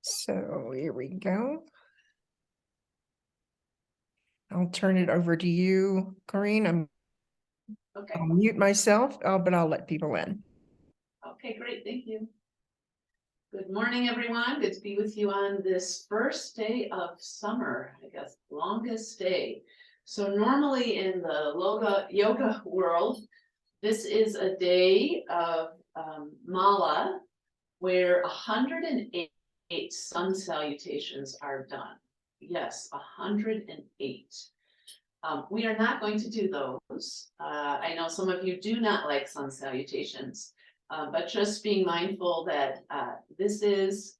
So here we go. I'll turn it over to you, Corinne. Okay. I'll mute myself, but I'll let people in. Okay, great. Thank you. Good morning, everyone. Good to be with you on this first day of summer, I guess, longest day. So normally in the yoga world, this is a day of mala where 108 sun salutations are done. Yes, 108. We are not going to do those. I know some of you do not like sun salutations, but just being mindful that this is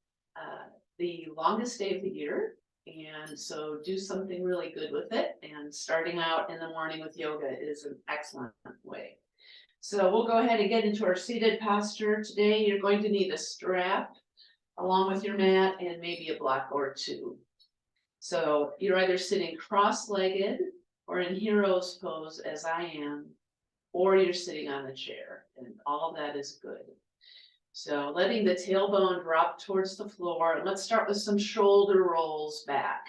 the longest day of the year. And so do something really good with it. And starting out in the morning with yoga is an excellent way. So we'll go ahead and get into our seated posture. Today, you're going to need a strap along with your mat and maybe a block or two. So you're either sitting cross-legged or in hero's pose as I am, or you're sitting on a chair, and all that is good. So letting the tailbone drop towards the floor. Let's start with some shoulder rolls back.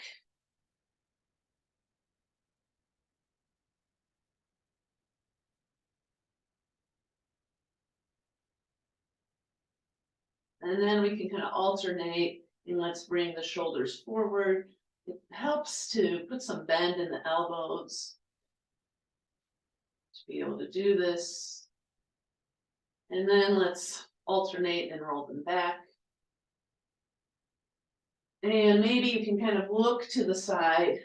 And then we can kind of alternate, and let's bring the shoulders forward. It helps to put some bend in the elbows to be able to do this. And then let's alternate and roll them back. And maybe you can kind of look to the side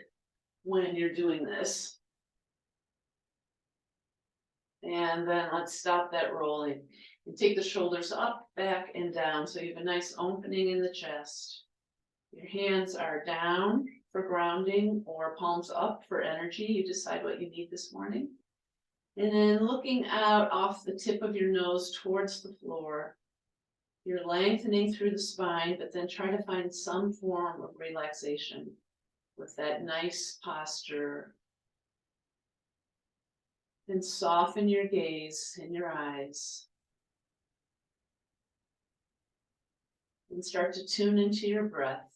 when you're doing this. And then let's stop that rolling and take the shoulders up, back, and down. So you have a nice opening in the chest. Your hands are down for grounding or palms up for energy. You decide what you need this morning. And then looking out off the tip of your nose towards the floor. You're lengthening through the spine, but then try to find some form of relaxation with that nice posture. Then soften your gaze in your eyes. And start to tune into your breath.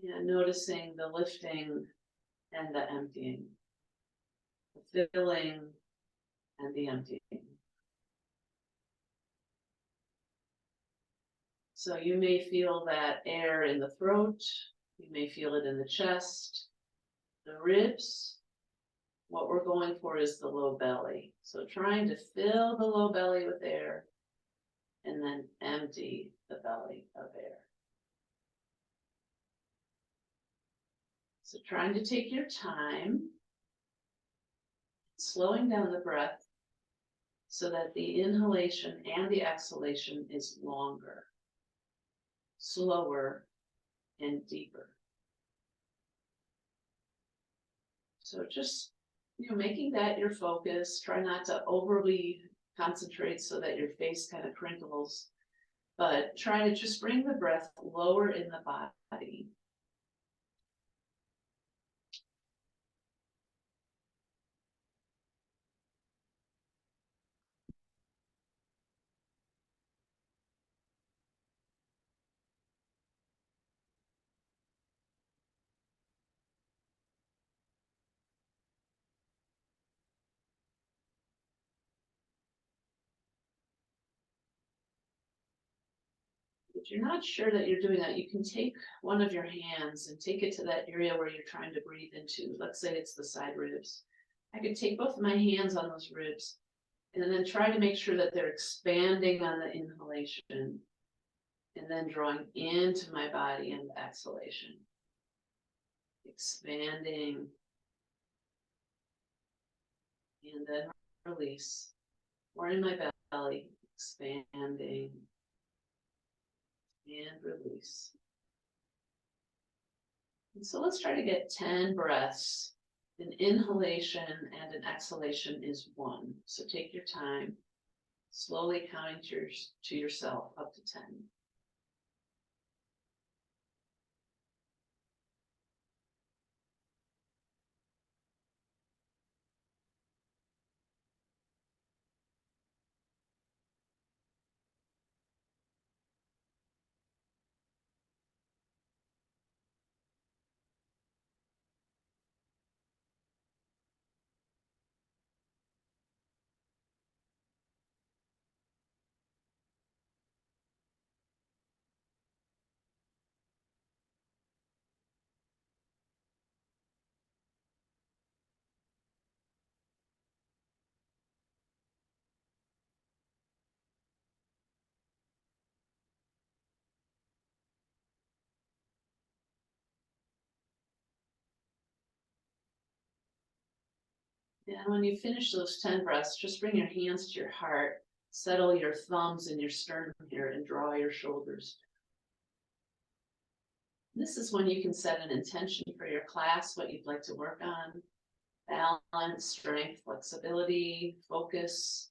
And noticing the lifting and the emptying. The filling and the emptying. So you may feel that air in the throat, you may feel it in the chest, the ribs. What we're going for is the low belly. So trying to fill the low belly with air and then empty the belly of air. So trying to take your time, slowing down the breath so that the inhalation and the exhalation is longer, slower, and deeper. So just, making that your focus. Try not to overly concentrate so that your face kind of crinkles, but try to just bring the breath lower in the body. If you're not sure that you're doing that, you can take one of your hands and take it to that area where you're trying to breathe into. Let's say it's the side ribs. I could take both of my hands on those ribs and then try to make sure that they're expanding on the inhalation and then drawing into my body and the exhalation. Expanding and then release. Or in my belly, expanding and release. And so let's try to get 10 breaths. An inhalation and an exhalation is 1. So take your time, slowly counting to yourself up to 10. And when you finish those 10 breaths, just bring your hands to your heart, settle your thumbs in your sternum here, and draw your shoulders. This is when you can set an intention for your class, what you'd like to work on. Balance, strength, flexibility, focus,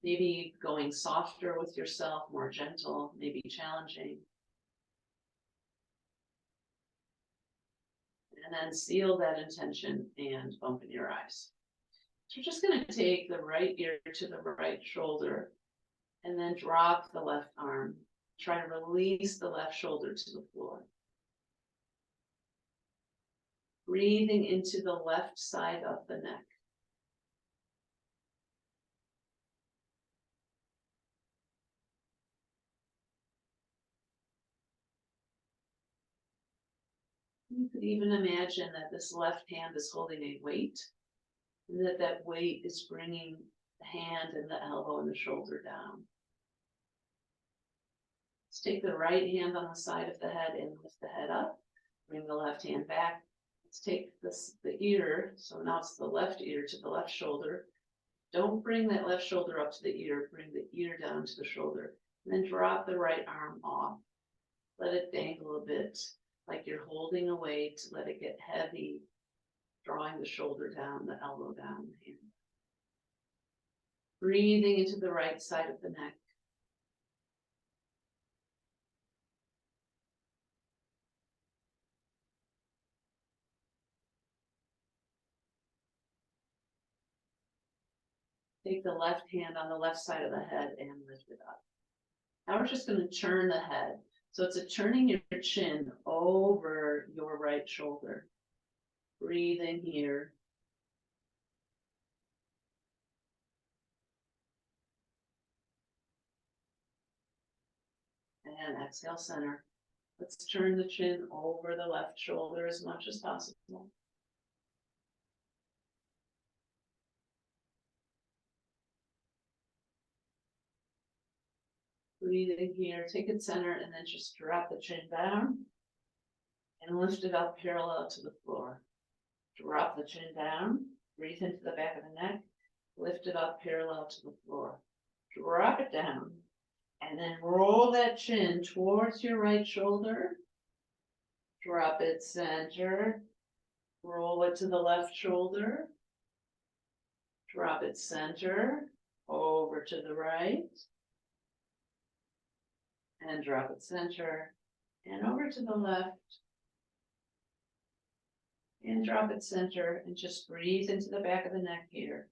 maybe going softer with yourself, more gentle, maybe challenging. And then seal that intention and open your eyes. So we're just going to take the right ear to the right shoulder and then drop the left arm. Try to release the left shoulder to the floor. Breathing into the left side of the neck. You could even imagine that this left hand is holding a weight, and that weight is bringing the hand and the elbow and the shoulder down. Let's take the right hand on the side of the head and lift the head up. Bring the left hand back. Let's take the ear, so now it's the left ear to the left shoulder. Don't bring that left shoulder up to the ear, bring the ear down to the shoulder. And then drop the right arm off. Let it dangle a bit, like you're holding a weight. Let it get heavy, drawing the shoulder down, the elbow down. Breathing into the right side of the neck. Take the left hand on the left side of the head and lift it up. Now we're just going to turn the head. So it's turning your chin over your right shoulder. Breathe in here. And exhale, center. Let's turn the chin over the left shoulder as much as possible. Breathe in here, take it center, and then just drop the chin down and lift it up parallel to the floor. Drop the chin down, breathe into the back of the neck, lift it up parallel to the floor. Drop it down, and then roll that chin towards your right shoulder. Drop it center, roll it to the left shoulder. Drop it center, over to the right. And drop it center, and over to the left. And drop it center, and just breathe into the back of the neck here.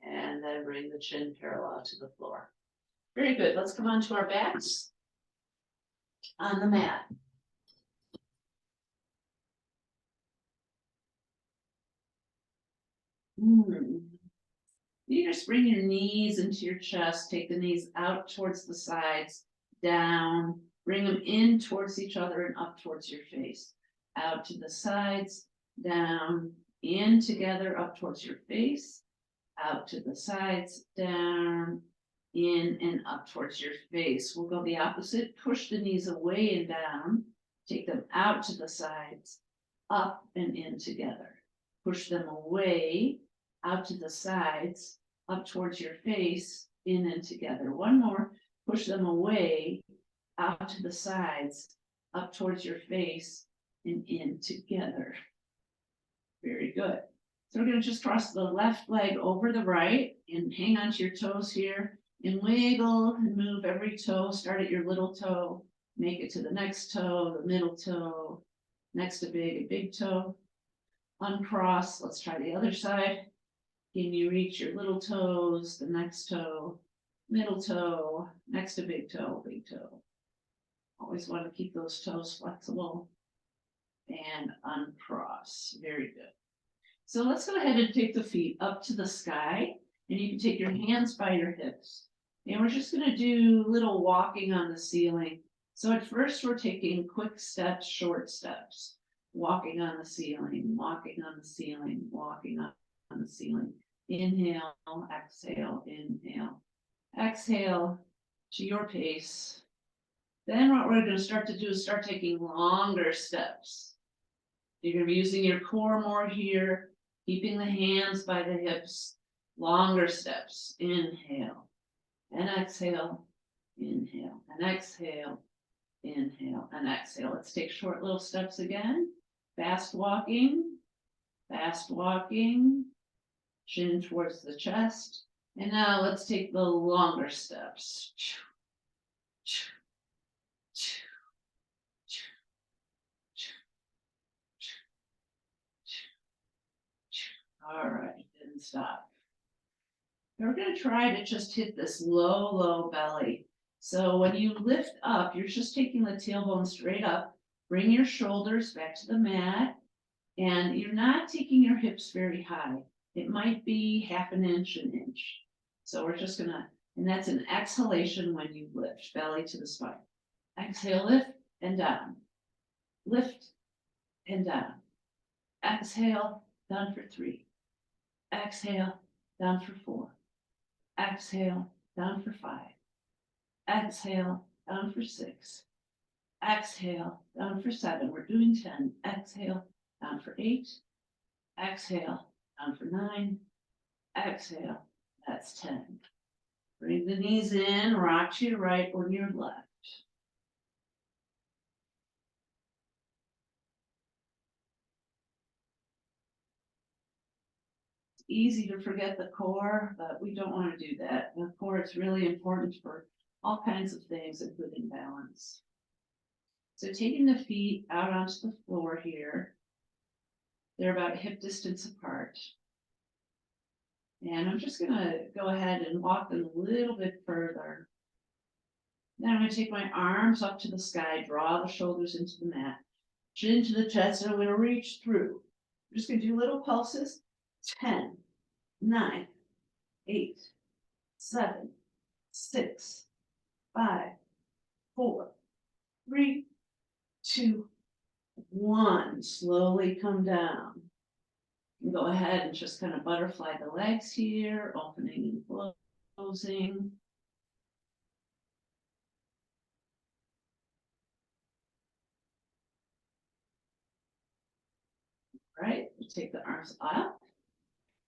And then bring the chin parallel to the floor. Very good. Let's come on to our backs on the mat. You just bring your knees into your chest, take the knees out towards the sides, down, bring them in towards each other and up towards your face. Out to the sides, down, in together, up towards your face. Out to the sides, down, in and up towards your face. We'll go the opposite. Push the knees away and down. Take them out to the sides, up and in together. Push them away, out to the sides, up towards your face, in and together. One more. Push them away, out to the sides, up towards your face, and in together. Very good. So we're going to just cross the left leg over the right and hang on to your toes here and wiggle and move every toe. Start at your little toe, make it to the next toe, the middle toe, next to a big toe. Uncross. Let's try the other side. Can you reach your little toes, the next toe, middle toe, next to big toe, big toe. Always want to keep those toes flexible. And uncross. Very good. So let's go ahead and take the feet up to the sky. And you can take your hands by your hips. And we're just going to do little walking on the ceiling. So at first we're taking quick steps, short steps. Walking on the ceiling, walking on the ceiling, walking on the ceiling. Inhale, exhale, inhale. Exhale to your pace. Then what we're going to start to do is start taking longer steps. You're gonna be using your core more here, keeping the hands by the hips, longer steps. Inhale and exhale, inhale and exhale, inhale and exhale. Let's take short little steps again. Fast walking, chin towards the chest. And now let's take the longer steps. All right, didn't stop. We're going to try to just hit this low belly. So when you lift up, you're just taking the tailbone straight up. Bring your shoulders back to the mat. And you're not taking your hips very high. It might be half an inch, an inch. So we're just gonna, and that's an exhalation when you lift, belly to the spine. Exhale, lift and down. Lift and down. Exhale, down for 3. Exhale, down for 4. Exhale, down for 5. Exhale, down for 6. Exhale, down for 7. We're doing 10. Exhale, down for 8. Exhale, down for 9. Exhale, that's 10. Bring the knees in, rock to your right or your left. It's easy to forget the core, but we don't want to do that. The core is really important for all kinds of things, including balance. So taking the feet out onto the floor here, they're about hip distance apart. And I'm just gonna go ahead and walk them a little bit further. Then I'm gonna take my arms up to the sky, draw the shoulders into the mat, chin to the chest, and I'm gonna reach through. I'm just gonna do little pulses. 10, 9, 8, 7, 6, 5, 4, 3, 2, 1. Slowly come down. Go ahead and just kind of butterfly the legs here, opening and closing. Right, take the arms up,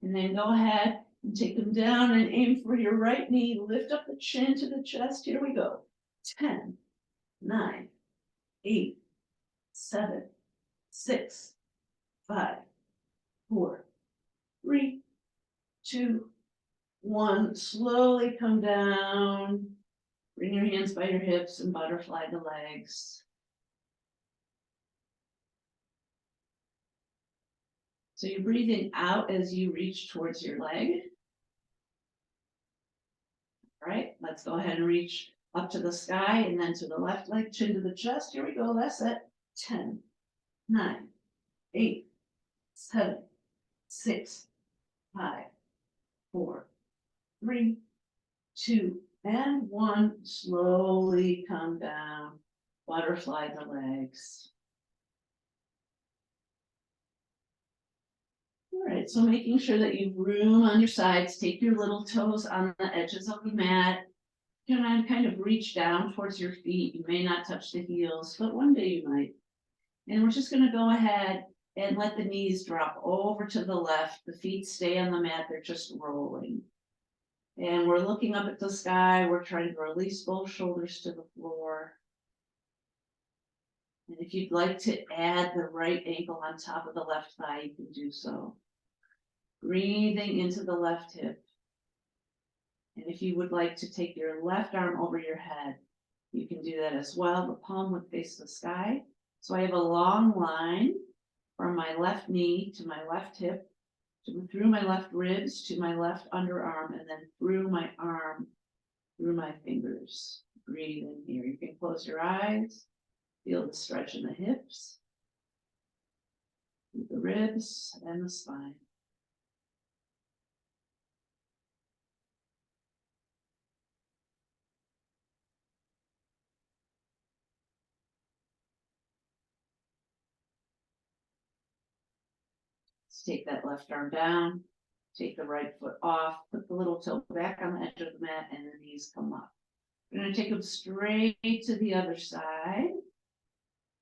and then go ahead and take them down and aim for your right knee. Lift up the chin to the chest. Here we go. 10, 9, 8, 7, 6, 5, 4, 3, 2, 1. Slowly come down. Bring your hands by your hips and butterfly the legs. So you're breathing out as you reach towards your leg. All right, let's go ahead and reach up to the sky and then to the left leg, chin to the chest. Here we go. That's it. 10, 9, 8, 7, 6, 5, 4, 3, 2, and 1. Slowly come down. Butterfly the legs. All right, so making sure that you have room on your sides, take your little toes on the edges of the mat. You know, kind of reach down towards your feet. You may not touch the heels, but one day you might. And we're just gonna go ahead and let the knees drop over to the left. The feet stay on the mat, they're just rolling. And we're looking up at the sky. We're trying to release both shoulders to the floor. And if you'd like to add the right ankle on top of the left thigh, you can do so. Breathing into the left hip. And if you would like to take your left arm over your head, you can do that as well. The palm would face the sky. So I have a long line from my left knee to my left hip, through my left ribs to my left underarm, and then through my arm, through my fingers. Breathe in here. You can close your eyes. Feel the stretch in the hips, the ribs, and the spine. Let's take that left arm down, take the right foot off, put the little toe back on the edge of the mat, and the knees come up. We're going to take them straight to the other side.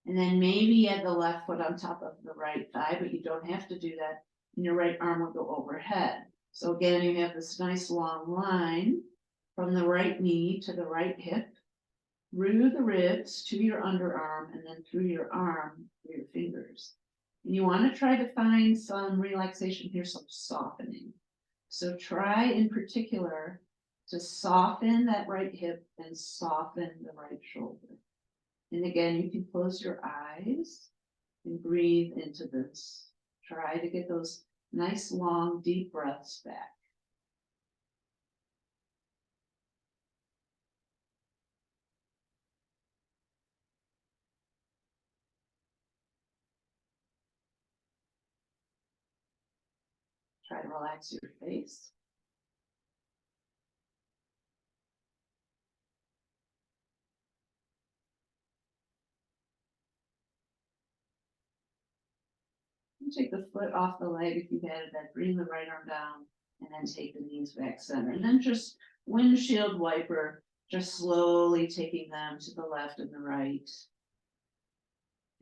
And then maybe add the left foot on top of the right thigh, but you don't have to do that. And your right arm will go overhead. So again, you have this nice long line from the right knee to the right hip, through the ribs to your underarm, and then through your arm, through your fingers. And you want to try to find some relaxation here, some softening. So try in particular to soften that right hip and soften the right shoulder. And again, you can close your eyes and breathe into this. Try to get those nice, long, deep breaths back. Try to relax your face. You take the foot off the leg if you've added that. Bring the right arm down and then take the knees back center. And then just windshield wiper, just slowly taking them to the left and the right.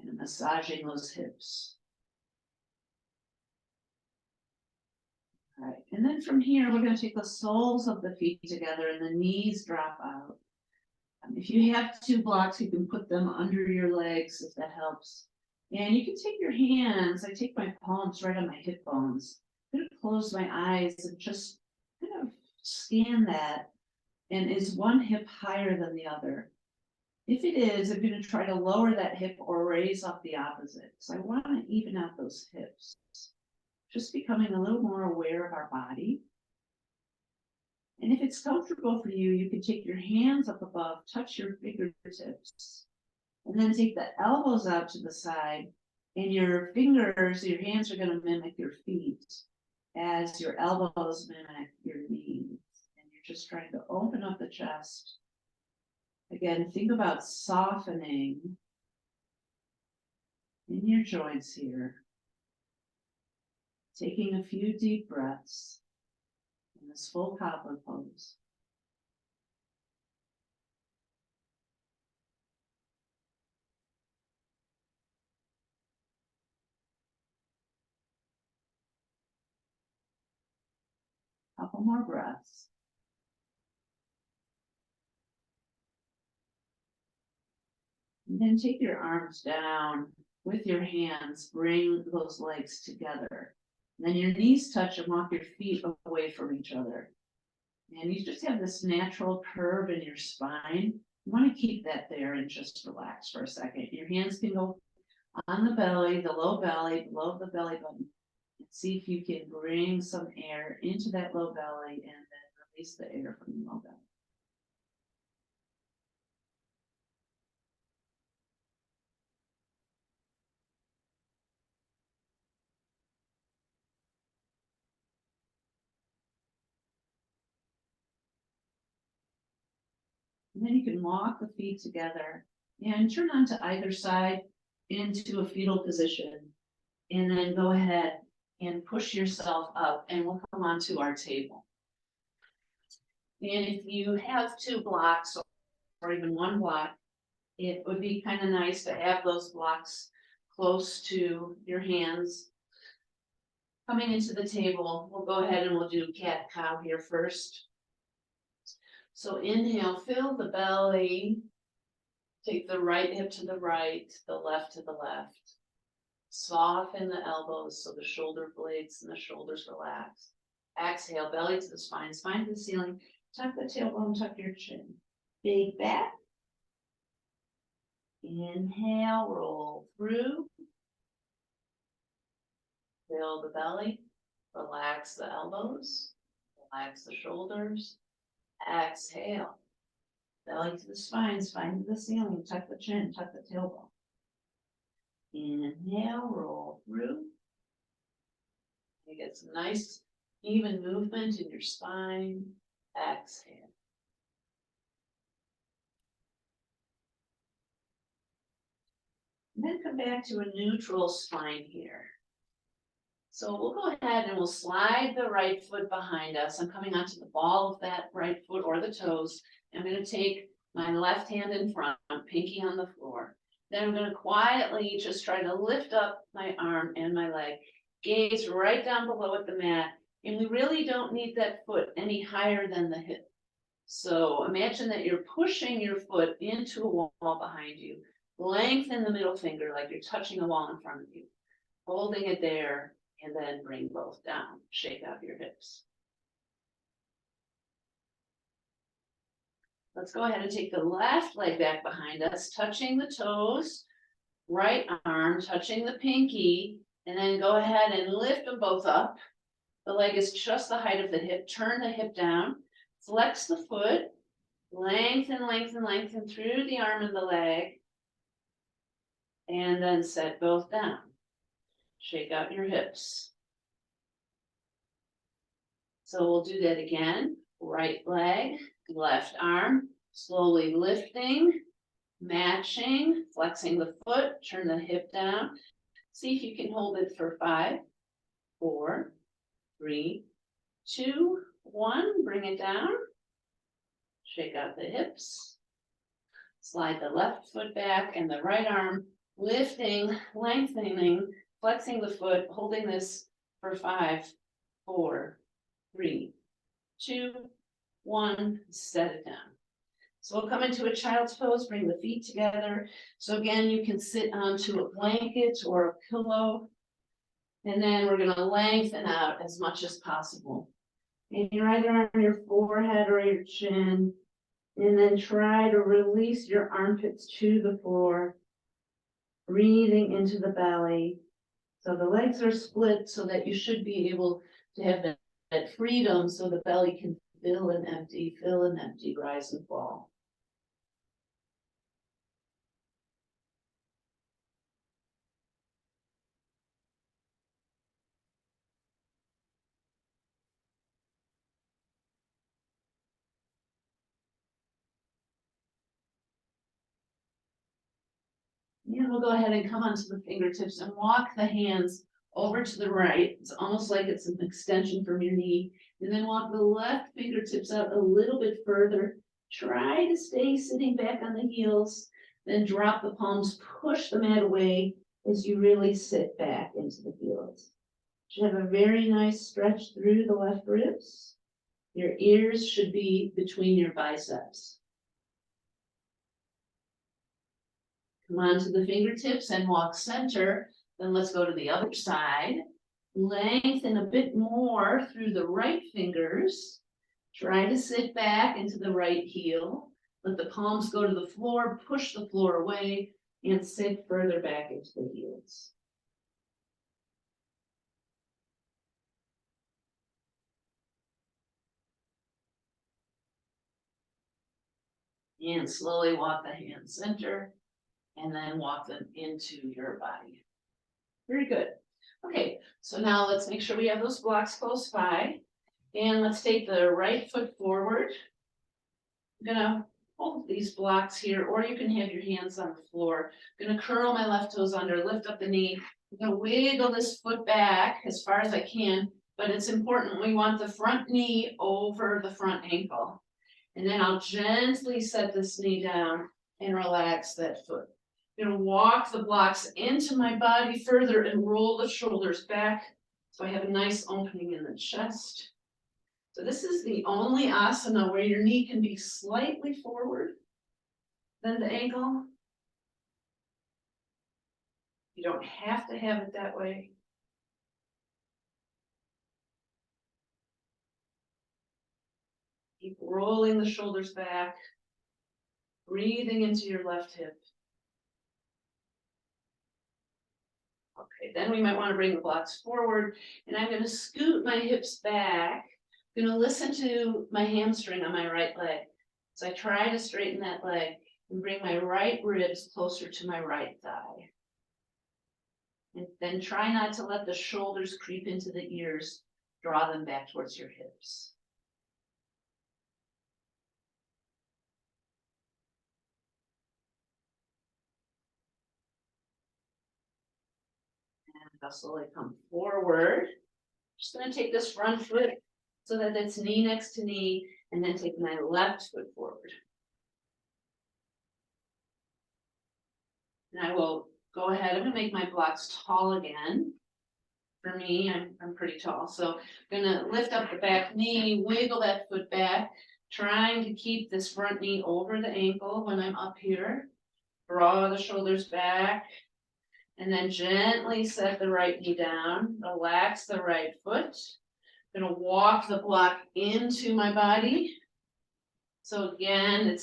And massaging those hips. All right, and then from here, we're going to take the soles of the feet together and the knees drop out. If you have two blocks, you can put them under your legs if that helps. And you can take your hands, I take my palms right on my hip bones. I'm going to close my eyes and just kind of scan that. And is one hip higher than the other? If it is, I'm going to try to lower that hip or raise up the opposite. So I want to even out those hips. Just becoming a little more aware of our body. And if it's comfortable for you, you can take your hands up above, touch your fingertips, and then take the elbows out to the side. And your fingers, your hands are going to mimic your feet as your elbows mimic your knees. And you're just trying to open up the chest. Again, think about softening in your joints here. Taking a few deep breaths in this full cobbler pose. Couple more breaths. And then take your arms down with your hands, bring those legs together. And then your knees touch and walk your feet away from each other. And you just have this natural curve in your spine. You want to keep that there and just relax for a second. Your hands can go on the belly, the low belly, below the belly button. And see if you can bring some air into that low belly and then release the air from the low belly. And then you can walk the feet together and turn onto either side into a fetal position. And then go ahead and push yourself up and we'll come onto our table. And if you have two blocks or even one block, it would be kind of nice to have those blocks close to your hands. Coming into the table, we'll go ahead and we'll do cat-cow here first. So inhale, fill the belly. Take the right hip to the right, the left to the left. Soften the elbows so the shoulder blades and the shoulders relax. Exhale, belly to the spine, spine to the ceiling. Tuck the tailbone, tuck your chin. Big back. Inhale, roll through. Fill the belly. Relax the elbows. Relax the shoulders. Exhale. Belly to the spine, spine to the ceiling. Tuck the chin, tuck the tailbone. Inhale, roll through. You get some nice even movement in your spine. Exhale. And then come back to a neutral spine here. So we'll go ahead and we'll slide the right foot behind us. I'm coming onto the ball of that right foot or the toes. I'm going to take my left hand in front, pinky on the floor. Then I'm gonna quietly just try to lift up my arm and my leg, gaze right down below at the mat, and we really don't need that foot any higher than the hip. So imagine that you're pushing your foot into a wall behind you, lengthen the middle finger like you're touching a wall in front of you, holding it there, and then bring both down, shake out your hips. Let's go ahead and take the left leg back behind us, touching the toes, right arm touching the pinky, and then go ahead and lift them both up. The leg is just the height of the hip, turn the hip down, flex the foot, lengthen, lengthen, lengthen through the arm and the leg, and then set both down. Shake out your hips. So we'll do that again. Right leg, left arm, slowly lifting, matching, flexing the foot, turn the hip down. See if you can hold it for 5, 4, 3, 2, 1. Bring it down. Shake out the hips. Slide the left foot back and the right arm, lifting, lengthening, flexing the foot, holding this for 5, 4, 3, 2, 1, set it down. So we'll come into a child's pose, bring the feet together. So again, you can sit onto a blanket or a pillow. And then we're gonna lengthen out as much as possible. And you're either on your forehead or your chin. And then try to release your armpits to the floor. Breathing into the belly. So the legs are split so that you should be able to have that freedom so the belly can fill and empty, rise and fall. And we'll go ahead and come onto the fingertips and walk the hands over to the right. It's almost like it's an extension from your knee. And then walk the left fingertips out a little bit further. Try to stay sitting back on the heels. Then drop the palms, push the mat away as you really sit back into the heels. You should have a very nice stretch through the left ribs. Your ears should be between your biceps. Come on to the fingertips and walk center. Then let's go to the other side. Lengthen a bit more through the right fingers. Try to sit back into the right heel. Let the palms go to the floor, push the floor away, and sit further back into the heels. And slowly walk the hands center, and then walk them into your body. Very good. Okay, so now let's make sure we have those blocks close by. And let's take the right foot forward. I'm gonna hold these blocks here, or you can have your hands on the floor. I'm gonna curl my left toes under, lift up the knee. I'm gonna wiggle this foot back as far as I can, but it's important, we want the front knee over the front ankle. And then I'll gently set this knee down and relax that foot. I'm gonna walk the blocks into my body further and roll the shoulders back. So I have a nice opening in the chest. So this is the only asana where your knee can be slightly forward than the ankle. You don't have to have it that way. Keep rolling the shoulders back, breathing into your left hip. Okay, then we might want to bring the blocks forward, and I'm going to scoot my hips back. I'm going to listen to my hamstring on my right leg. So I try to straighten that leg and bring my right ribs closer to my right thigh. And then try not to let the shoulders creep into the ears. Draw them back towards your hips. And I'll slowly come forward. Just going to take this front foot so that it's knee next to knee, and then take my left foot forward. And I will go ahead, I'm gonna make my blocks tall again. For me, I'm pretty tall, so I'm gonna lift up the back knee, wiggle that foot back, trying to keep this front knee over the ankle when I'm up here. Draw the shoulders back, and then gently set the right knee down, relax the right foot. Gonna walk the block into my body. So again,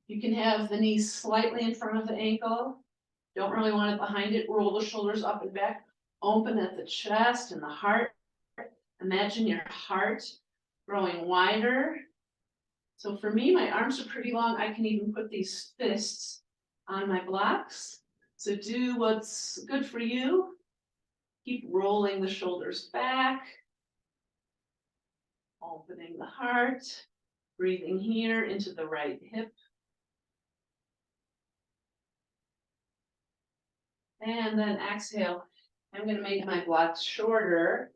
you can have the knees slightly in front of the ankle. Don't really want it behind it, roll the shoulders up and back, open at the chest and the heart. Imagine your heart growing wider. So for me, my arms are pretty long. I can even put these fists on my blocks. So do what's good for you. Keep rolling the shoulders back. Opening the heart, breathing here into the right hip. And then exhale. I'm going to make my blocks shorter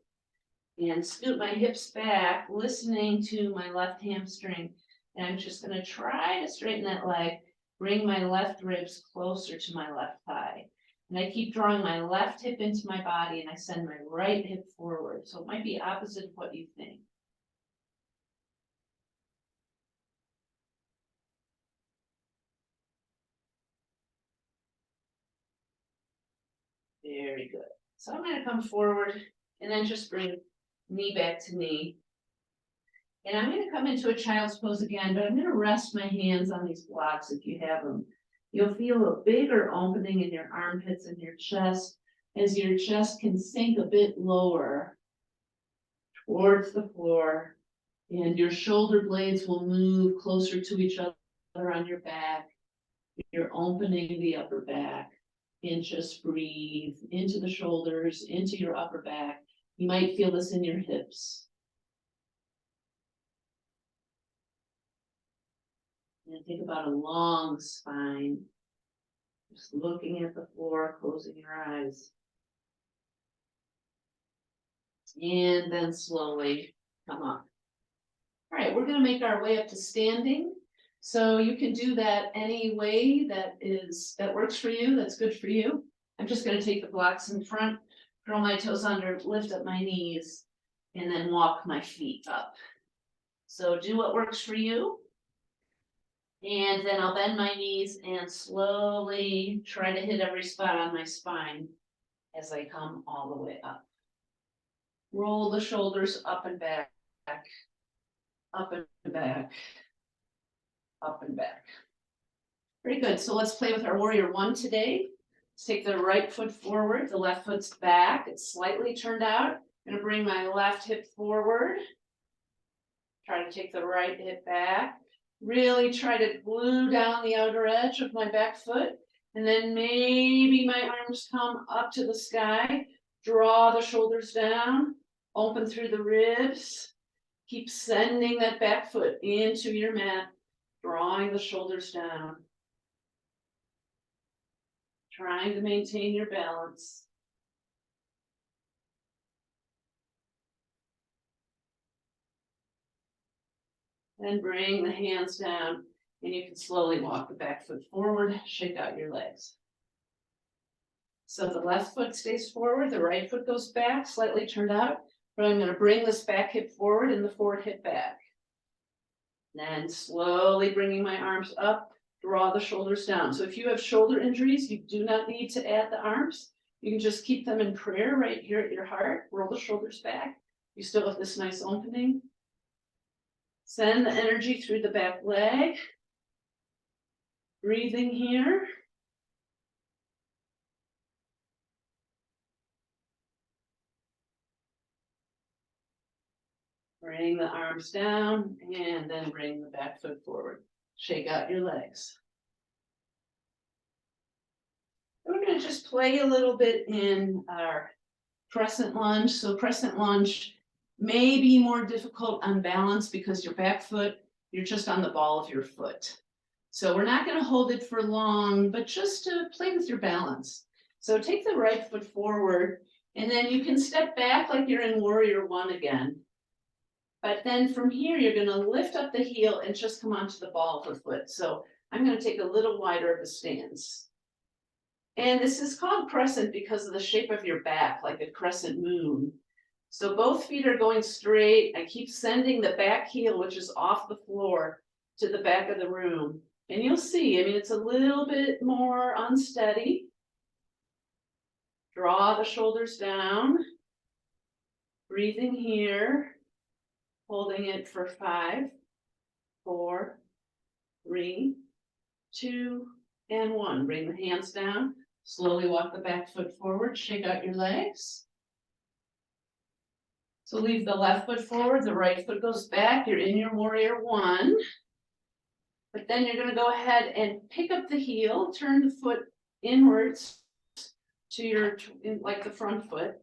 and scoot my hips back, listening to my left hamstring. And I'm just going to try to straighten that leg, bring my left ribs closer to my left thigh. And I keep drawing my left hip into my body and I send my right hip forward. So it might be opposite of what you think. Very good. So I'm going to come forward and then just bring knee back to knee. And I'm going to come into a child's pose again, but I'm going to rest my hands on these blocks if you have them. You'll feel a bigger opening in your armpits and your chest as your chest can sink a bit lower towards the floor. And your shoulder blades will move closer to each other on your back. You're opening the upper back. And just breathe into the shoulders, into your upper back. You might feel this in your hips. And think about a long spine. Just looking at the floor, closing your eyes. And then slowly come up. All right, we're going to make our way up to standing. So you can do that any way that works for you, that's good for you. I'm just going to take the blocks in front, curl my toes under, lift up my knees, and then walk my feet up. So do what works for you. And then I'll bend my knees and slowly try to hit every spot on my spine as I come all the way up. Roll the shoulders up and back, up and back. Up and back. Very good. So let's play with our warrior one today. Let's take the right foot forward, the left foot's back. It's slightly turned out. I'm going to bring my left hip forward. Try to take the right hip back. Really try to glue down the outer edge of my back foot. And then maybe my arms come up to the sky. Draw the shoulders down. Open through the ribs. Keep sending that back foot into your mat. Drawing the shoulders down. Trying to maintain your balance. Then bring the hands down and you can slowly walk the back foot forward, shake out your legs. So the left foot stays forward, the right foot goes back, slightly turned out, but I'm going to bring this back hip forward and the forward hip back. Then slowly bringing my arms up, draw the shoulders down. So if you have shoulder injuries, you do not need to add the arms. You can just keep them in prayer right here at your heart. Roll the shoulders back. You still have this nice opening. Send the energy through the back leg. Breathing here. Bring the arms down and then bring the back foot forward. Shake out your legs. We're going to just play a little bit in our crescent lunge. So crescent lunge may be more difficult on balance because your back foot, you're just on the ball of your foot. So we're not going to hold it for long, but just to play with your balance. So take the right foot forward and then you can step back like you're in warrior one again. But then from here, you're going to lift up the heel and just come onto the ball of the foot. So I'm going to take a little wider of a stance. And this is called crescent because of the shape of your back, like a crescent moon. So both feet are going straight. I keep sending the back heel, which is off the floor, to the back of the room. And you'll see, I mean, it's a little bit more unsteady. Draw the shoulders down. Breathing here. Holding it for 5, 4, 3, 2, and 1. Bring the hands down. Slowly walk the back foot forward. Shake out your legs. So leave the left foot forward, the right foot goes back. You're in your warrior 1. But then you're going to go ahead and pick up the heel, turn the foot inwards to your, like the front foot,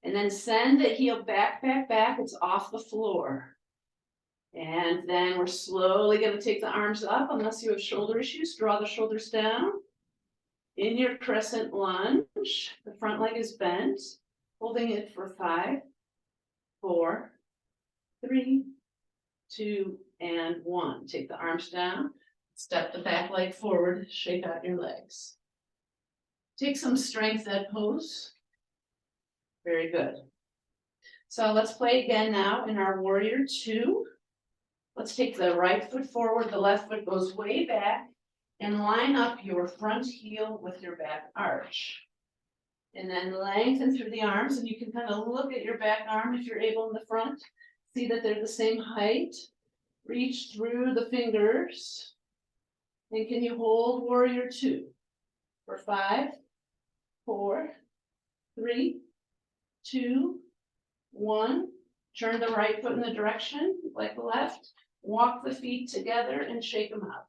and then send the heel back, back, back. It's off the floor. And then we're slowly going to take the arms up, unless you have shoulder issues. Draw the shoulders down. In your crescent lunge, the front leg is bent, holding it for 5, 4, 3, 2, and 1. Take the arms down, step the back leg forward, shake out your legs. Take some strength that pose. Very good. So let's play again now in our warrior 2. Let's take the right foot forward, the left foot goes way back, and line up your front heel with your back arch. And then lengthen through the arms, and you can kind of look at your back arm if you're able in the front. See that they're the same height. Reach through the fingers. And can you hold warrior 2 for 5, 4, 3, 2, 1. Turn the right foot in the direction like the left. Walk the feet together and shake them out.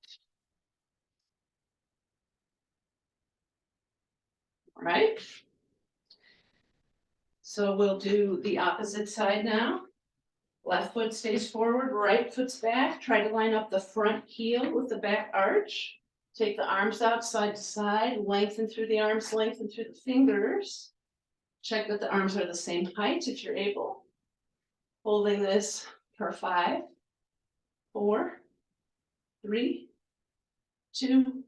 All right. So we'll do the opposite side now. Left foot stays forward, right foot's back. Try to line up the front heel with the back arch. Take the arms out side to side, lengthen through the arms, lengthen through the fingers. Check that the arms are the same height if you're able. Holding this for 5, 4, 3, 2,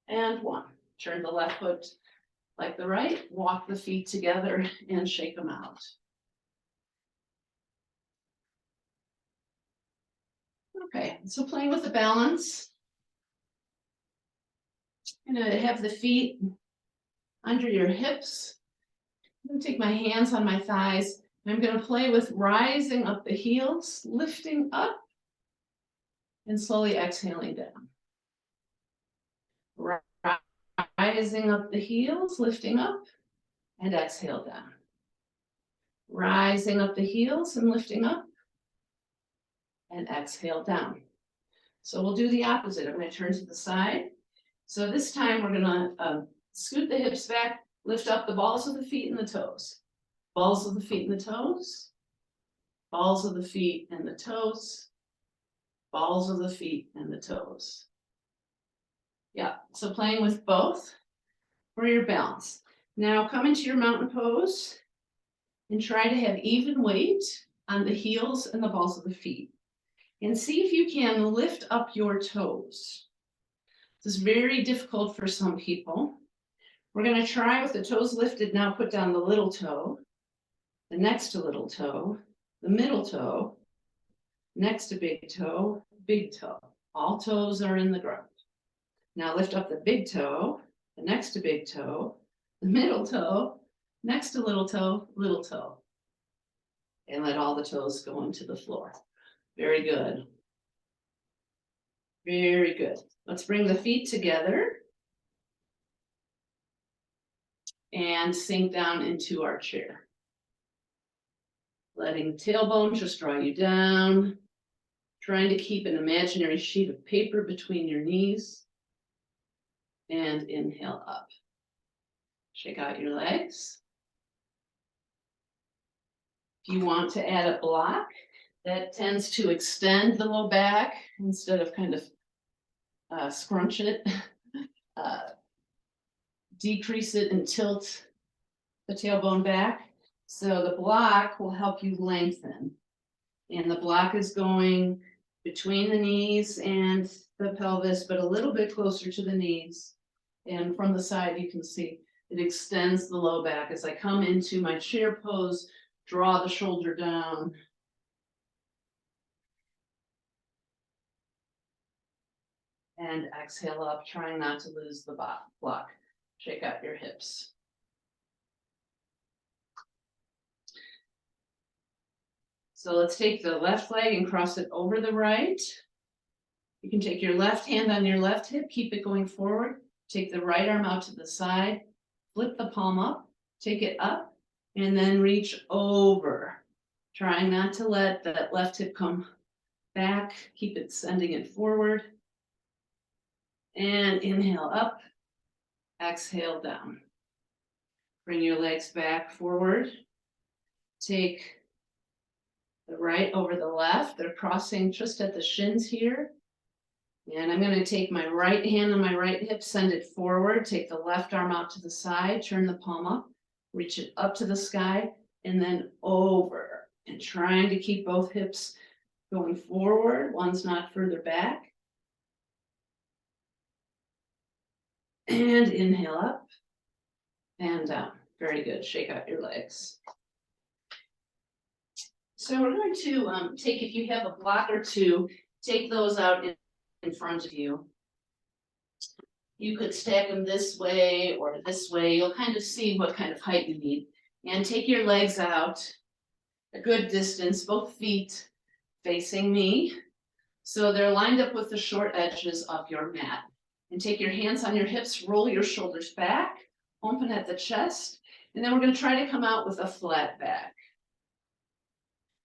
and 1. Turn the left foot like the right, walk the feet together and shake them out. Okay, so playing with the balance. I'm gonna have the feet under your hips. I'm gonna take my hands on my thighs. I'm gonna play with rising up the heels, lifting up, and slowly exhaling down. Rising up the heels, lifting up, and exhale down. Rising up the heels and lifting up, and exhale down. So we'll do the opposite. I'm going to turn to the side. So this time we're going to scoot the hips back, lift up the balls of the feet and the toes. Balls of the feet and the toes. Balls of the feet and the toes. Balls of the feet and the toes. Yeah, so playing with both for your balance. Now come into your mountain pose and try to have even weight on the heels and the balls of the feet. And see if you can lift up your toes. This is very difficult for some people. We're going to try with the toes lifted. Now put down the little toe, the next to little toe, the middle toe, next to big toe, big toe. All toes are in the ground. Now lift up the big toe, the next to big toe, the middle toe, next to little toe, and let all the toes go into the floor. Very good. Very good. Let's bring the feet together and sink down into our chair. Letting tailbone just draw you down. Trying to keep an imaginary sheet of paper between your knees. And inhale up. Shake out your legs. If you want to add a block, that tends to extend the low back instead of kind of scrunch it, decrease it and tilt the tailbone back. So the block will help you lengthen. And the block is going between the knees and the pelvis, but a little bit closer to the knees. And from the side, you can see It extends the low back as I come into my chair pose, draw the shoulder down. And exhale up, trying not to lose the block. Shake out your hips. So let's take the left leg and cross it over the right. You can take your left hand on your left hip, keep it going forward. Take the right arm out to the side, flip the palm up, take it up, and then reach over. Trying not to let that left hip come back, keep it sending it forward. And inhale up, exhale down. Bring your legs back forward. Take the right over the left. They're crossing just at the shins here. And I'm going to take my right hand on my right hip, send it forward, take the left arm out to the side, turn the palm up, reach it up to the sky, and then over. And trying to keep both hips going forward, one's not further back. And inhale up and down. Very good. Shake out your legs. So we're going to take, if you have a block or two, take those out in front of you. You could stack them this way or this way. You'll kind of see what kind of height you need. And take your legs out a good distance, both feet facing me. So they're lined up with the short edges of your mat. And take your hands on your hips, roll your shoulders back, open at the chest, and then we're going to try to come out with a flat back.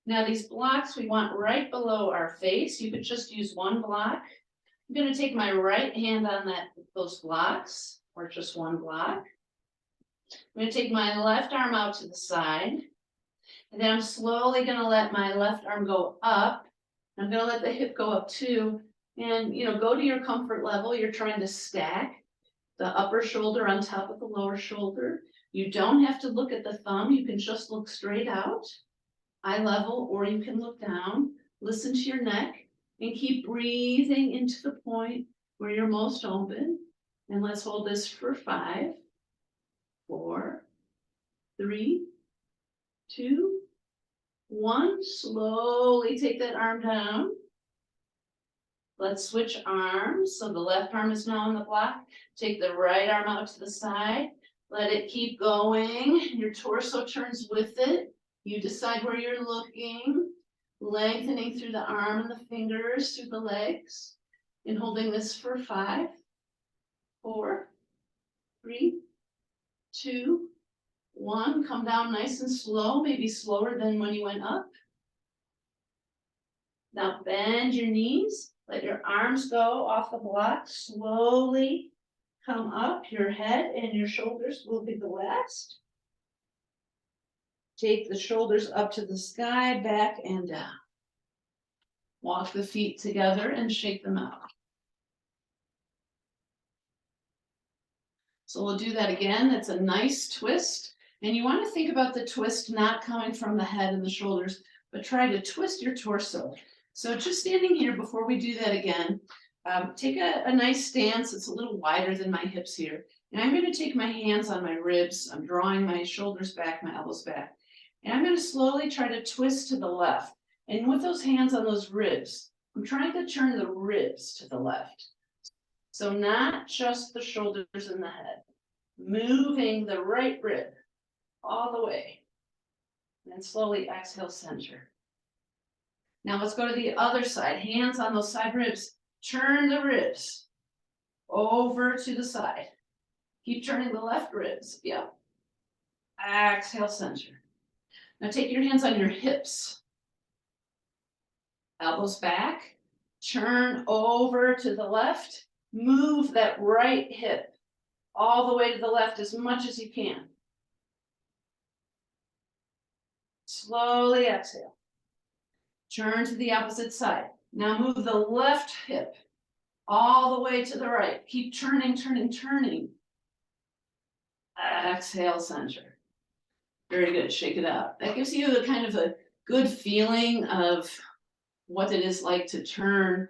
Now these blocks we want right below our face. You could just use one block. I'm going to take my right hand on those blocks, or just one block. I'm going to take my left arm out to the side, and then I'm slowly going to let my left arm go up. I'm going to let the hip go up too. And, go to your comfort level. You're trying to stack the upper shoulder on top of the lower shoulder. You don't have to look at the thumb. You can just look straight out, eye level, or you can look down. Listen to your neck and keep breathing into the point where you're most open. And let's hold this for 5, 4, 3, 2, 1. Slowly take that arm down. Let's switch arms. So the left arm is now on the block. Take the right arm out to the side. Let it keep going. Your torso turns with it. You decide where you're looking. Lengthening through the arm and the fingers, through the legs. And holding this for 5, 4, 3, 2, 1. Come down nice and slow, maybe slower than when you went up. Now bend your knees. Let your arms go off the block. Slowly come up. Your head and your shoulders will be the last. Take the shoulders up to the sky, back and down. Walk the feet together and shake them out. So we'll do that again. It's a nice twist. And you want to think about the twist not coming from the head and the shoulders, but try to twist your torso. So just standing here before we do that again, take a nice stance. It's a little wider than my hips here. And I'm going to take my hands on my ribs. I'm drawing my shoulders back, my elbows back. And I'm going to slowly try to twist to the left. And with those hands on those ribs, I'm trying to turn the ribs to the left. So not just the shoulders and the head. Moving the right rib all the way. And then slowly exhale, center. Now let's go to the other side. Hands on those side ribs. Turn the ribs over to the side. Keep turning the left ribs. Yep. Exhale, center. Now take your hands on your hips. Elbows back. Turn over to the left. Move that right hip all the way to the left as much as you can. Slowly exhale. Turn to the opposite side. Now move the left hip all the way to the right. Keep turning, turning, turning. Exhale, center. Very good. Shake it out. That gives you a kind of a good feeling of what it is like to turn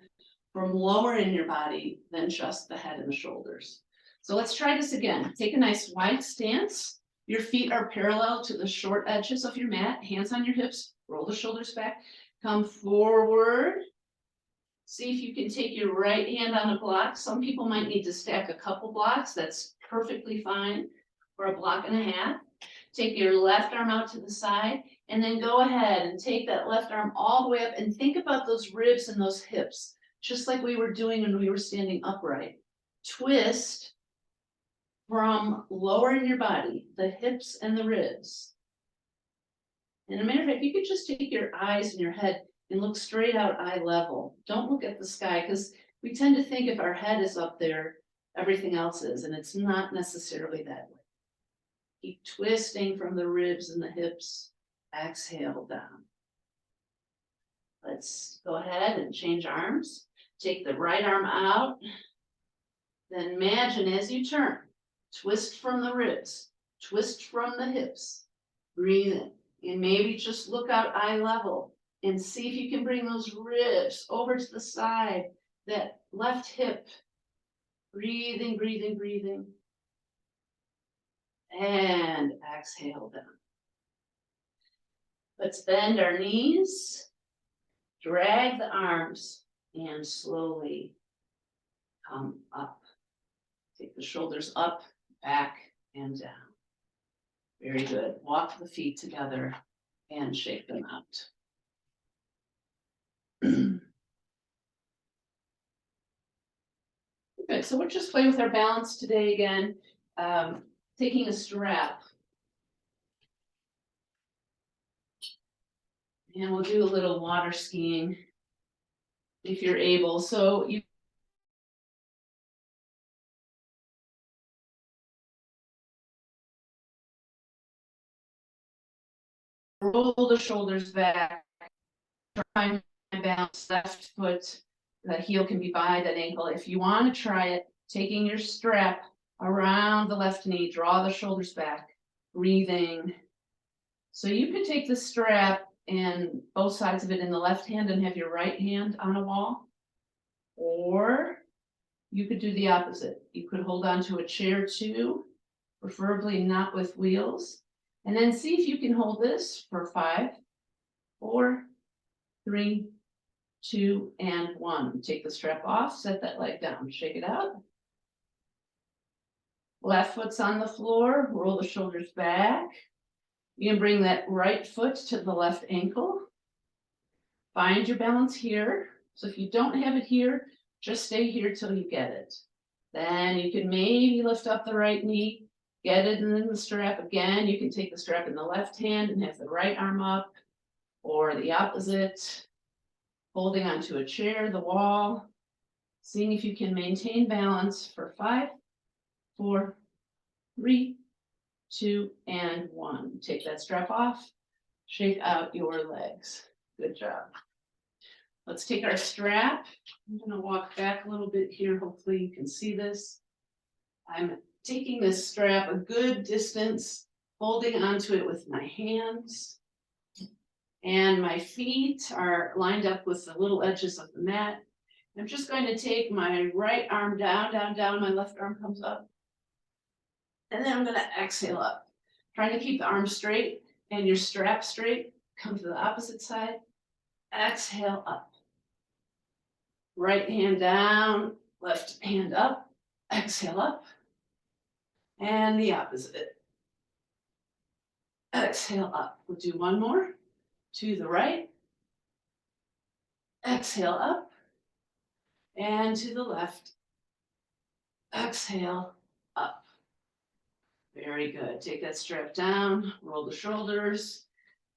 from lower in your body than just the head and the shoulders. So let's try this again. Take a nice wide stance. Your feet are parallel to the short edges of your mat, hands on your hips, roll the shoulders back, come forward. See if you can take your right hand on a block. Some people might need to stack a couple blocks. That's perfectly fine, or a block and a half. Take your left arm out to the side, and then go ahead and take that left arm all the way up and think about those ribs and those hips, just like we were doing when we were standing upright. Twist from lower in your body, the hips and the ribs. And a matter of fact, you could just take your eyes and your head and look straight out eye level. Don't look at the sky, because we tend to think if our head is up there, everything else is, and it's not necessarily that way. Keep twisting from the ribs and the hips. Exhale down. Let's go ahead and change arms. Take the right arm out. Then imagine as you turn, twist from the ribs, twist from the hips. Breathe in, and maybe just look out eye level and see if you can bring those ribs over to the side, that left hip. Breathing, breathing, breathing. And exhale down. Let's bend our knees, drag the arms, and slowly come up. Take the shoulders up, back, and down. Very good. Walk the feet together and shake them out. Good, so we'll just play with our balance today again. Taking a strap. And we'll do a little water skiing if you're able. So you roll the shoulders back, try and balance left foot. The heel can be by that ankle. If you want to try it, taking your strap around the left knee, draw the shoulders back, breathing. So you could take the strap and both sides of it in the left hand and have your right hand on a wall. Or you could do the opposite. You could hold on to a chair too, preferably not with wheels. And then see if you can hold this for 5, 4, 3, 2, and 1. Take the strap off, set that leg down, shake it out. Left foot's on the floor, roll the shoulders back. You can bring that right foot to the left ankle. Find your balance here. So if you don't have it here, just stay here till you get it. Then you can maybe lift up the right knee, get it in the strap again. You can take the strap in the left hand and have the right arm up, or the opposite, holding onto a chair, the wall, seeing if you can maintain balance for 5, 4, 3, 2, and 1. Take that strap off, shake out your legs. Good job. Let's take our strap. I'm going to walk back a little bit here. Hopefully you can see this. I'm taking this strap a good distance, holding onto it with my hands. And my feet are lined up with the little edges of the mat. I'm just going to take my right arm down, down, down. My left arm comes up. And then I'm going to exhale up. Trying to keep the arm straight and your strap straight. Come to the opposite side. Exhale up. Right hand down, left hand up. Exhale up. And the opposite. Exhale up. We'll do one more. To the right. Exhale up. And to the left. Exhale up. Very good. Take that strap down, roll the shoulders.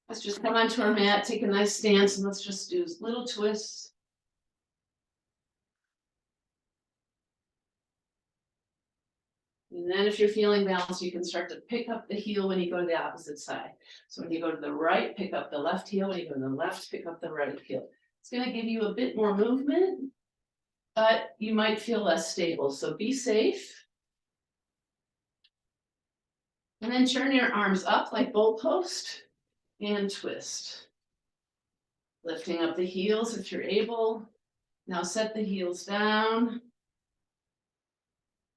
Let's just come onto our mat, take a nice stance, and let's just do little twists. And then if you're feeling balanced, you can start to pick up the heel when you go to the opposite side. So when you go to the right, pick up the left heel. When you go to the left, pick up the right heel. It's going to give you a bit more movement, but you might feel less stable. So be safe. And then turn your arms up like bull post and twist. Lifting up the heels if you're able. Now set the heels down.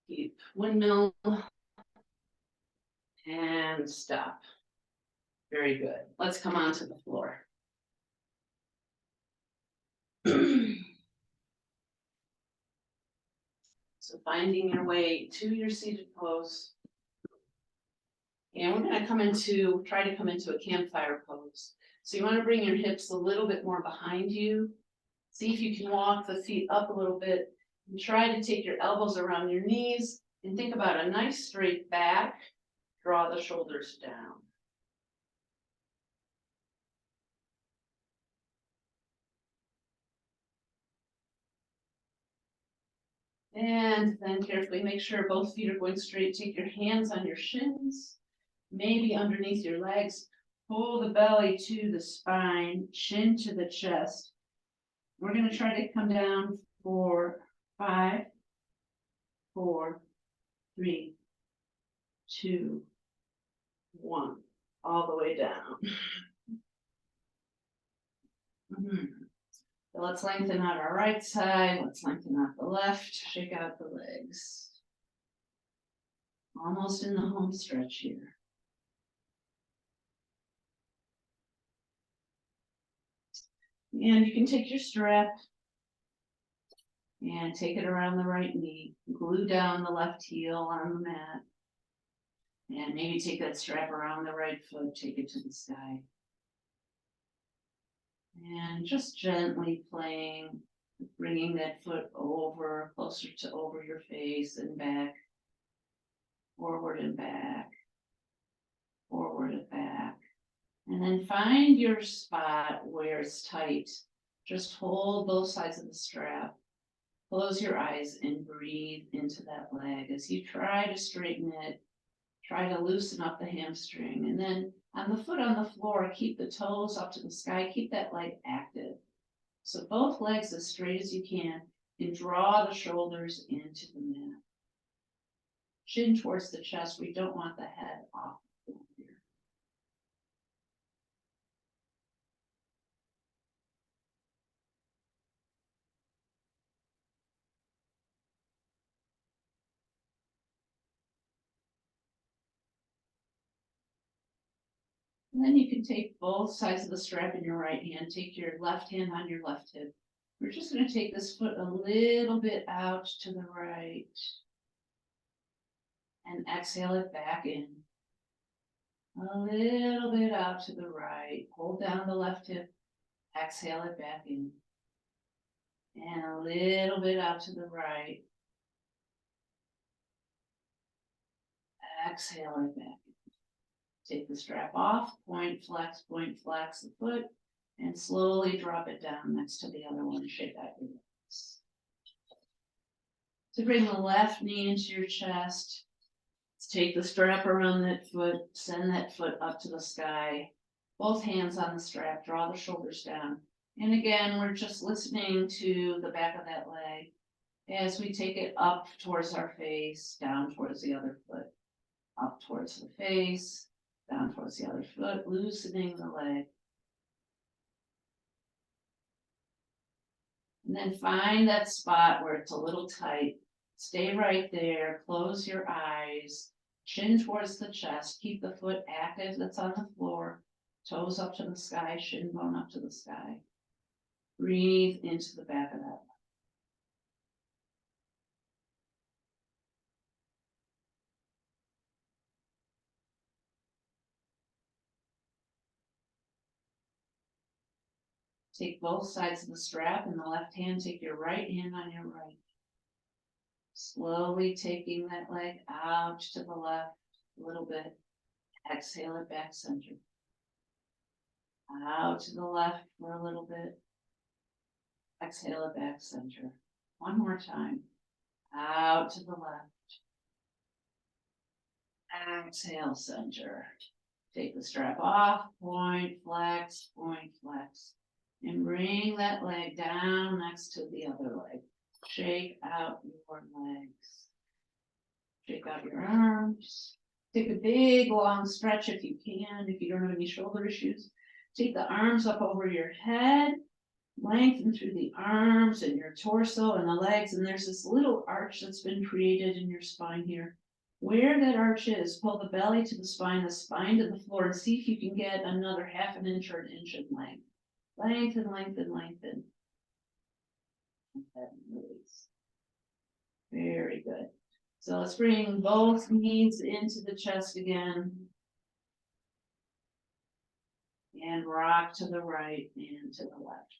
Keep windmill. And stop. Very good. Let's come on to the floor. So finding your way to your seated pose. And we're gonna try to come into a campfire pose. So you wanna bring your hips a little bit more behind you. See if you can walk the feet up a little bit and try to take your elbows around your knees and think about a nice straight back. Draw the shoulders down. And then carefully make sure both feet are going straight. Take your hands on your shins, maybe underneath your legs. Pull the belly to the spine, chin to the chest. We're going to try to come down for 5, 4, 3, 2, 1, all the way down. So let's lengthen out our right side. Let's lengthen out the left. Shake out the legs. Almost in the home stretch here. And you can take your strap and take it around the right knee, glue down the left heel on the mat, and maybe take that strap around the right foot, take it to the sky. And just gently playing, bringing that foot over, closer to over your face and back, forward and back, forward and back. And then find your spot where it's tight. Just hold both sides of the strap. Close your eyes and breathe into that leg as you try to straighten it. Try to loosen up the hamstring. And then on the foot on the floor, keep the toes up to the sky. Keep that leg active. So both legs as straight as you can and draw the shoulders into the mat. Chin towards the chest. We don't want the head off the floor here. And then you can take both sides of the strap in your right hand, take your left hand on your left hip. We're just going to take this foot a little bit out to the right. And exhale it back in. A little bit out to the right. Hold down the left hip. Exhale it back in. And a little bit out to the right. Exhale it back in. Take the strap off, point flex the foot, and slowly drop it down next to the other one. Shake out your legs. To bring the left knee into your chest, let's take the strap around that foot, send that foot up to the sky. Both hands on the strap, draw the shoulders down. And again, we're just listening to the back of that leg as we take it up towards our face, down towards the other foot, up towards the face, down towards the other foot, loosening the leg. And then find that spot where it's a little tight. Stay right there, close your eyes, chin towards the chest, keep the foot active that's on the floor, toes up to the sky, shin bone up to the sky. Breathe into the back of that. Take both sides of the strap in the left hand, take your right hand on your right. Slowly taking that leg out to the left a little bit. Exhale it back center. Out to the left for a little bit. Exhale it back center. One more time. Out to the left. Exhale center. Take the strap off, point flex, and bring that leg down next to the other leg. Shake out your legs. Shake out your arms. Take a big long stretch if you can, if you don't have any shoulder issues. Take the arms up over your head Lengthen through the arms and your torso and the legs, and there's this little arch that's been created in your spine here. Where that arch is, pull the belly to the spine to the floor, and see if you can get another half an inch or an inch in length. Lengthen, lengthen, lengthen. And then release. Very good. So let's bring both knees into the chest again. And rock to the right and to the left.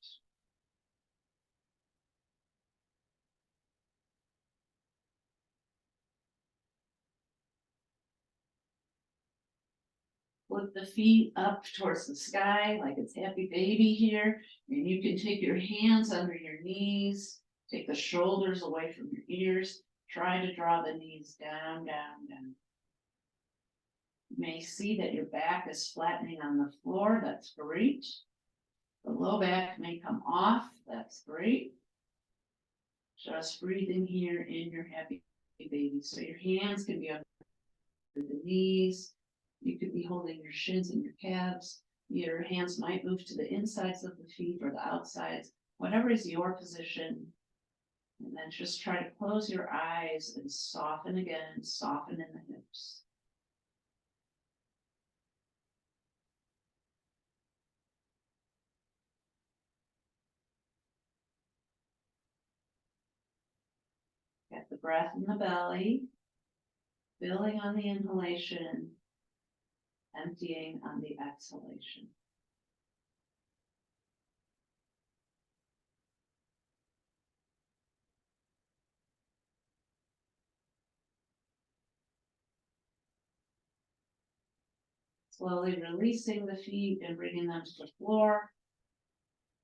Flip the feet up towards the sky like it's happy baby here. And you can take your hands under your knees, take the shoulders away from your ears. Try to draw the knees down, down, down. You may see that your back is flattening on the floor. That's great. The low back may come off. That's great. Just breathing here in your happy baby. So your hands can be under the knees. You could be holding your shins and your calves. Your hands might move to the insides of the feet or the outsides, whatever is your position. And then just try to close your eyes and soften again, soften in the hips. Get the breath in the belly, filling on the inhalation, emptying on the exhalation. Slowly releasing the feet and bringing them to the floor.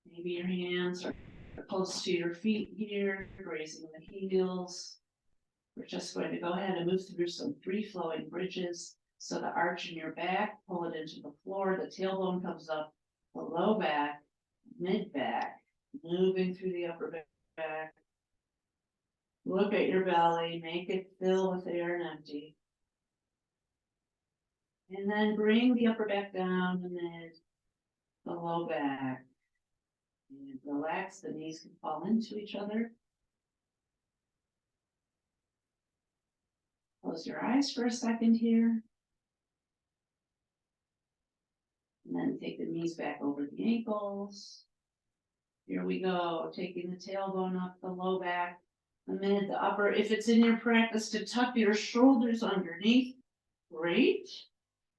Maybe your hands are close to your feet here, raising the heels. We're just going to go ahead and move through some free flowing bridges. So the arch in your back, pull it into the floor, the tailbone comes up, the low back, mid back, moving through the upper back. Look at your belly, make it fill with air and empty. And then bring the upper back down, the mid, the low back. And relax, the knees can fall into each other. Close your eyes for a second here. And then take the knees back over the ankles. Here we go, taking the tailbone up, the low back, the mid, the upper. If it's in your practice to tuck your shoulders underneath, great.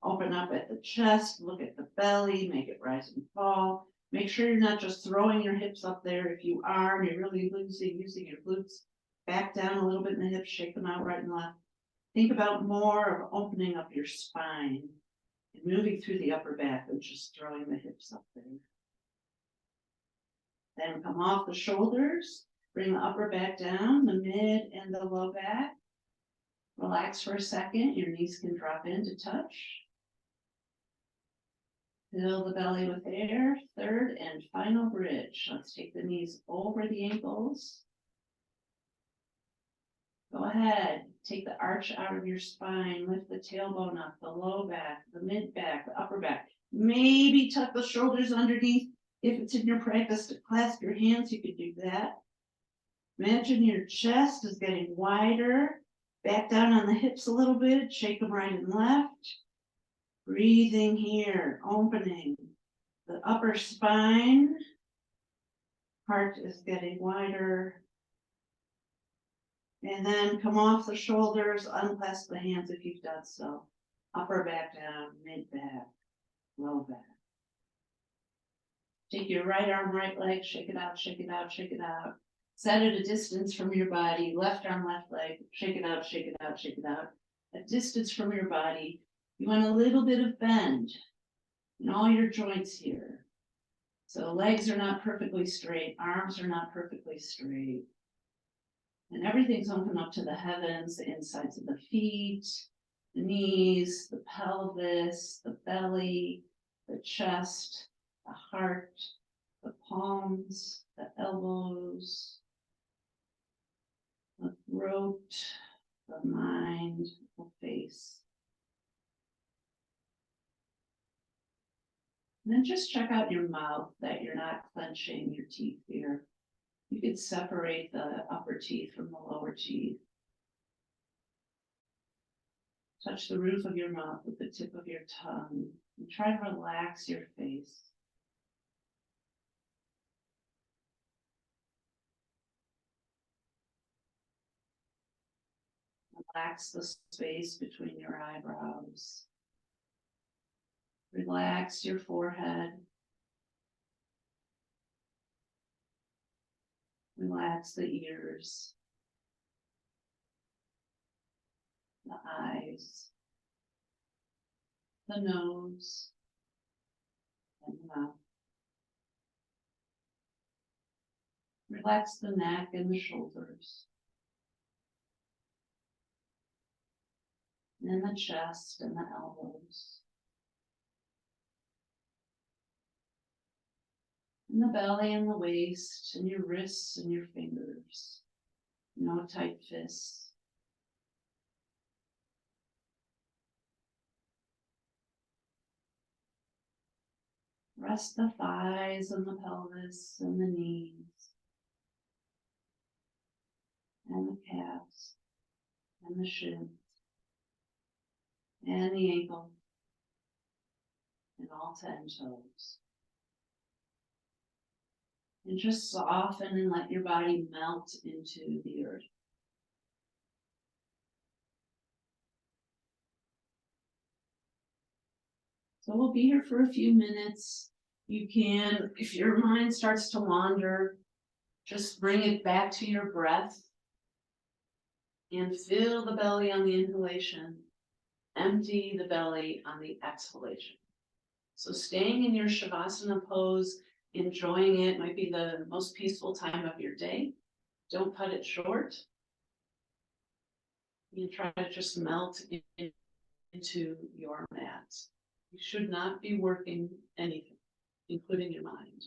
Open up at the chest, look at the belly, make it rise and fall. Make sure you're not just throwing your hips up there. If you are, and you're really using your glutes, back down a little bit in the hips, shake them out right and left. Think about more of opening up your spine and moving through the upper back than just throwing the hips up there. Then come off the shoulders, bring the upper back down, the mid and the low back. Relax for a second, your knees can drop in to touch. Fill the belly with air, third and final bridge. Let's take the knees over the ankles. Go ahead, take the arch out of your spine, lift the tailbone up, the low back, the mid back, the upper back. Maybe tuck the shoulders underneath. If it's in your practice to clasp your hands, you could do that. Imagine your chest is getting wider. Back down on the hips a little bit, shake them right and left. Breathing here, opening the upper spine. Heart is getting wider. And then come off the shoulders, unclasp the hands if you've done so. Upper back down, mid back, low back. Take your right arm, right leg, shake it out, shake it out, shake it out. Set at a distance from your body, left arm, left leg, shake it out, shake it out, shake it out. A distance from your body. You want a little bit of bend in all your joints here. So legs are not perfectly straight, arms are not perfectly straight. And everything's open up to the heavens, the insides of the feet, the knees, the pelvis, the belly, the chest, the heart, the palms, the elbows, the throat, the mind, the face. And then just check out your mouth, that you're not clenching your teeth here. You could separate the upper teeth from the lower teeth. Touch the roof of your mouth with the tip of your tongue and try to relax your face. Relax the space between your eyebrows. Relax your forehead. Relax the ears, the eyes, the nose, and the mouth. Relax the neck and the shoulders. And the chest and the elbows. And the belly and the waist and your wrists and your fingers. No tight fists. Rest the thighs and the pelvis and the knees. And the calves and the shins. And the ankle. And all 10 toes. And just soften and let your body melt into the earth. So we'll be here for a few minutes. You can, if your mind starts to wander, just bring it back to your breath and fill the belly on the inhalation, empty the belly on the exhalation. So staying in your Shavasana pose, enjoying it, might be the most peaceful time of your day. Don't cut it short. You try to just melt into your mat. You should not be working anything, including your mind.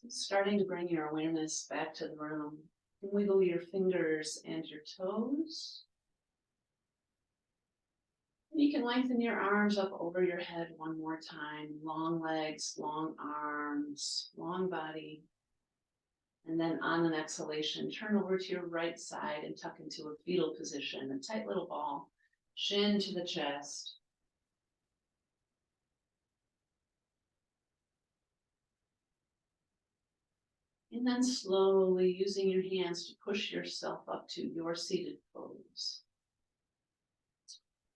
So starting to bring your awareness back to the room. Wiggle your fingers and your toes. You can lengthen your arms up over your head one more time. Long legs, long arms, long body. And then on an exhalation, turn over to your right side and tuck into a fetal position, a tight little ball, shin to the chest. And then slowly using your hands to push yourself up to your seated pose.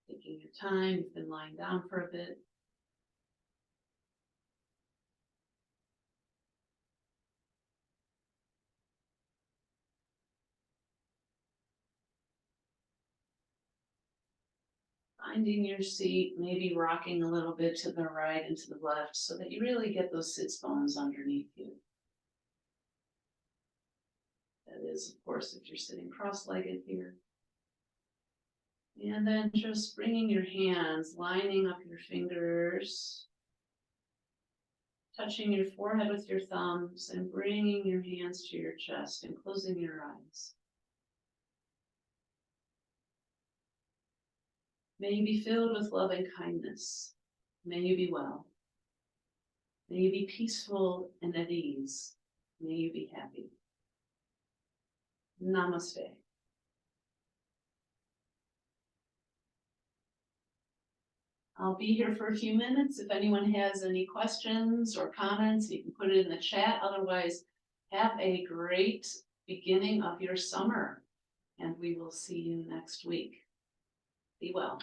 Taking your time, you've been lying down for a bit. Finding your seat, maybe rocking a little bit to the right and to the left so that you really get those sits bones underneath you. That is, of course, if you're sitting cross-legged here. And then just bringing your hands, lining up your fingers, touching your forehead with your thumbs and bringing your hands to your chest and closing your eyes. May you be filled with love and kindness. May you be well. May you be peaceful and at ease. May you be happy. Namaste. I'll be here for a few minutes. If anyone has any questions or comments, you can put it in the chat. Otherwise, have a great beginning of your summer, and we will see you next week. Be well.